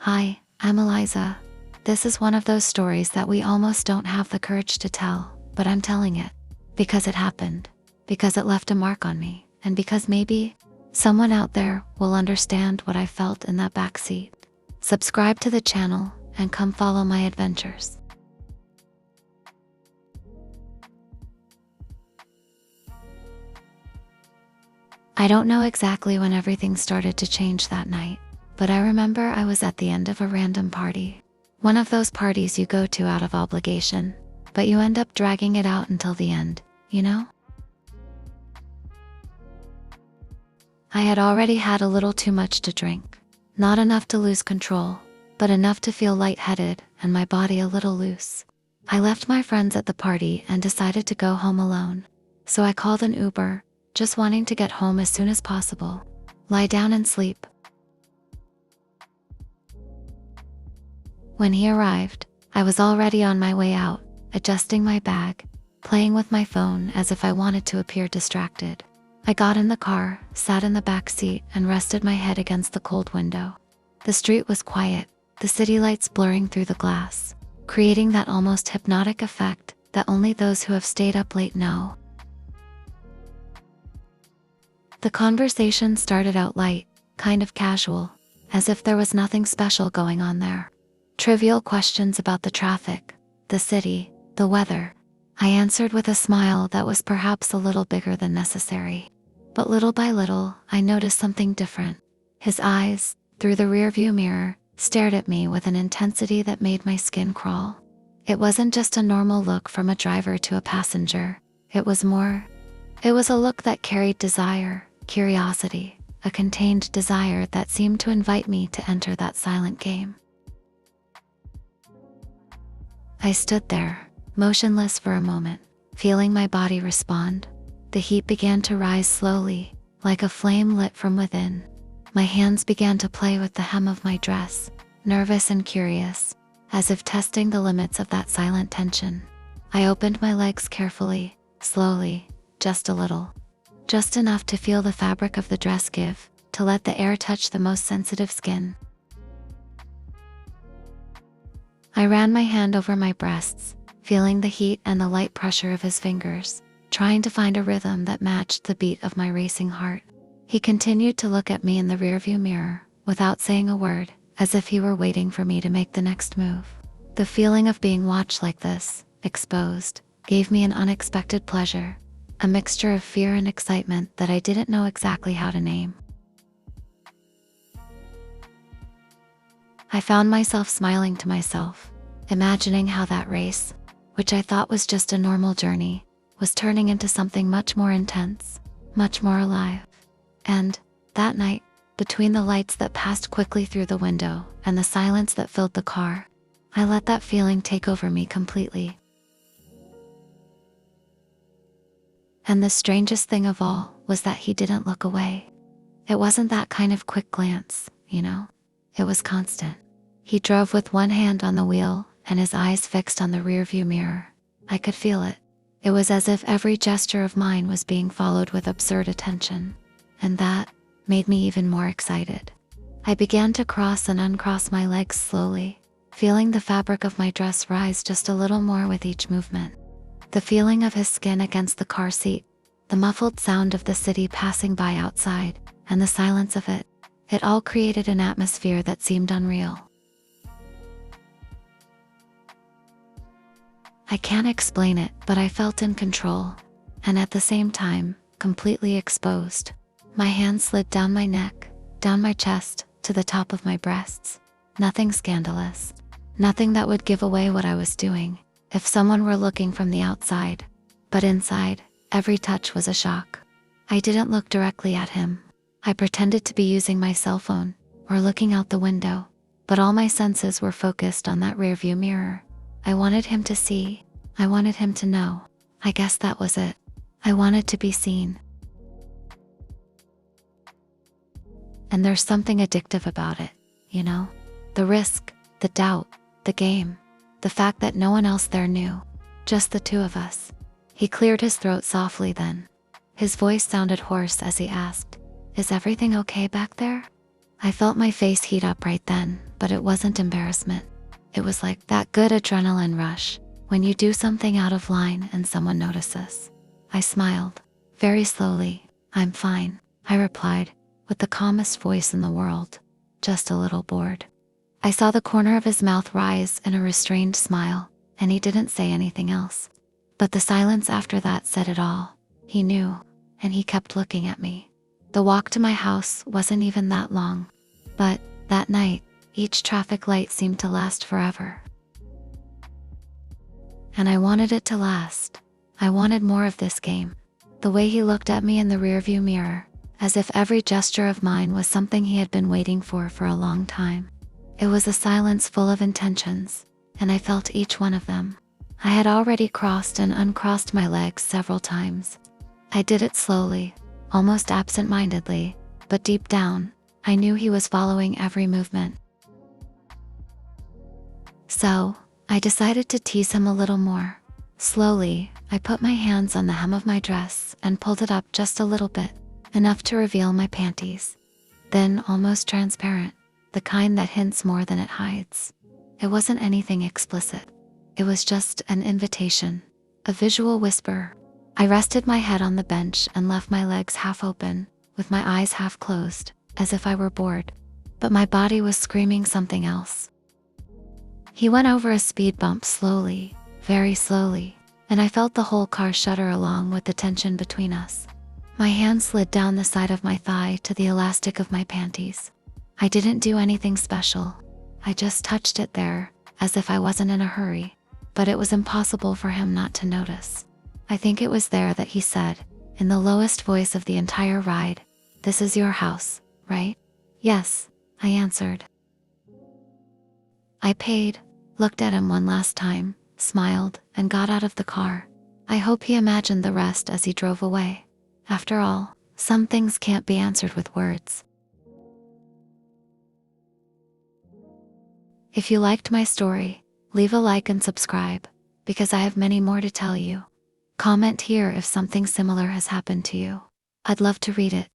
Hi, I'm Eliza. This is one of those stories that we almost don't have the courage to tell, but I'm telling it. Because it happened. Because it left a mark on me. And because maybe someone out there will understand what I felt in that backseat. Subscribe to the channel and come follow my adventures. I don't know exactly when everything started to change that night, but I remember I was at the end of a random party. One of those parties you go to out of obligation, but you end up dragging it out until the end, you know? I had already had a little too much to drink. Not enough to lose control, but enough to feel lightheaded and my body a little loose. I left my friends at the party and decided to go home alone. So I called an Uber, just wanting to get home as soon as possible. Lie down and sleep. When he arrived, I was already on my way out, adjusting my bag, playing with my phone as if I wanted to appear distracted. I got in the car, sat in the back seat, and rested my head against the cold window. The street was quiet, the city lights blurring through the glass, creating that almost hypnotic effect that only those who have stayed up late know. The conversation started out light, kind of casual, as if there was nothing special going on there. Trivial questions about the traffic, the city, the weather. I answered with a smile that was perhaps a little bigger than necessary. But little by little, I noticed something different. His eyes, through the rearview mirror, stared at me with an intensity that made my skin crawl. It wasn't just a normal look from a driver to a passenger. It was more. It was a look that carried desire, curiosity, a contained desire that seemed to invite me to enter that silent game. I stood there, motionless for a moment, feeling my body respond. The heat began to rise slowly, like a flame lit from within. My hands began to play with the hem of my dress, nervous and curious, as if testing the limits of that silent tension. I opened my legs carefully, slowly, just a little. Just enough to feel the fabric of the dress give, to let the air touch the most sensitive skin. I ran my hand over my breasts, feeling the heat and the light pressure of his fingers, trying to find a rhythm that matched the beat of my racing heart. He continued to look at me in the rearview mirror, without saying a word, as if he were waiting for me to make the next move. The feeling of being watched like this, exposed, gave me an unexpected pleasure, a mixture of fear and excitement that I didn't know exactly how to name. I found myself smiling to myself, imagining how that race, which I thought was just a normal journey, was turning into something much more intense, much more alive. And, that night, between the lights that passed quickly through the window and the silence that filled the car, I let that feeling take over me completely. And the strangest thing of all was that he didn't look away. It wasn't that kind of quick glance, you know? It was constant. He drove with one hand on the wheel and his eyes fixed on the rearview mirror. I could feel it. It was as if every gesture of mine was being followed with absurd attention. And that made me even more excited. I began to cross and uncross my legs slowly, feeling the fabric of my dress rise just a little more with each movement. The feeling of his skin against the car seat, the muffled sound of the city passing by outside, and the silence of it. It all created an atmosphere that seemed unreal. I can't explain it, but I felt in control, and at the same time, completely exposed. My hands slid down my neck, down my chest, to the top of my breasts. Nothing scandalous. Nothing that would give away what I was doing, if someone were looking from the outside. But inside, every touch was a shock. I didn't look directly at him. I pretended to be using my cell phone, or looking out the window, but all my senses were focused on that rearview mirror. I wanted him to see. I wanted him to know. I guess that was it. I wanted to be seen. And there's something addictive about it, you know? The risk, the doubt, the game, the fact that no one else there knew. Just the two of us. He cleared his throat softly then. His voice sounded hoarse as he asked, "Is everything okay back there?" I felt my face heat up right then, but it wasn't embarrassment. It was like that good adrenaline rush when you do something out of line and someone notices. I smiled, very slowly. "I'm fine," I replied, with the calmest voice in the world, just a little bored. I saw the corner of his mouth rise in a restrained smile, and he didn't say anything else. But the silence after that said it all. He knew, and he kept looking at me. The walk to my house wasn't even that long, but that night, each traffic light seemed to last forever. And I wanted it to last. I wanted more of this game. The way he looked at me in the rearview mirror, as if every gesture of mine was something he had been waiting for a long time. It was a silence full of intentions, and I felt each one of them. I had already crossed and uncrossed my legs several times. I did it slowly, almost absent-mindedly, but deep down, I knew he was following every movement. So, I decided to tease him a little more. Slowly, I put my hands on the hem of my dress and pulled it up just a little bit, enough to reveal my panties. Then, almost transparent, the kind that hints more than it hides. It wasn't anything explicit. It was just an invitation, a visual whisper. I rested my head on the bench and left my legs half open, with my eyes half closed, as if I were bored. But my body was screaming something else. He went over a speed bump slowly, very slowly, and I felt the whole car shudder along with the tension between us. My hand slid down the side of my thigh to the elastic of my panties. I didn't do anything special. I just touched it there, as if I wasn't in a hurry, but it was impossible for him not to notice. I think it was there that he said, in the lowest voice of the entire ride, "This is your house, right?" "Yes," I answered. I paid, looked at him one last time, smiled, and got out of the car. I hope he imagined the rest as he drove away. After all, some things can't be answered with words. If you liked my story, leave a like and subscribe, because I have many more to tell you. Comment here if something similar has happened to you. I'd love to read it.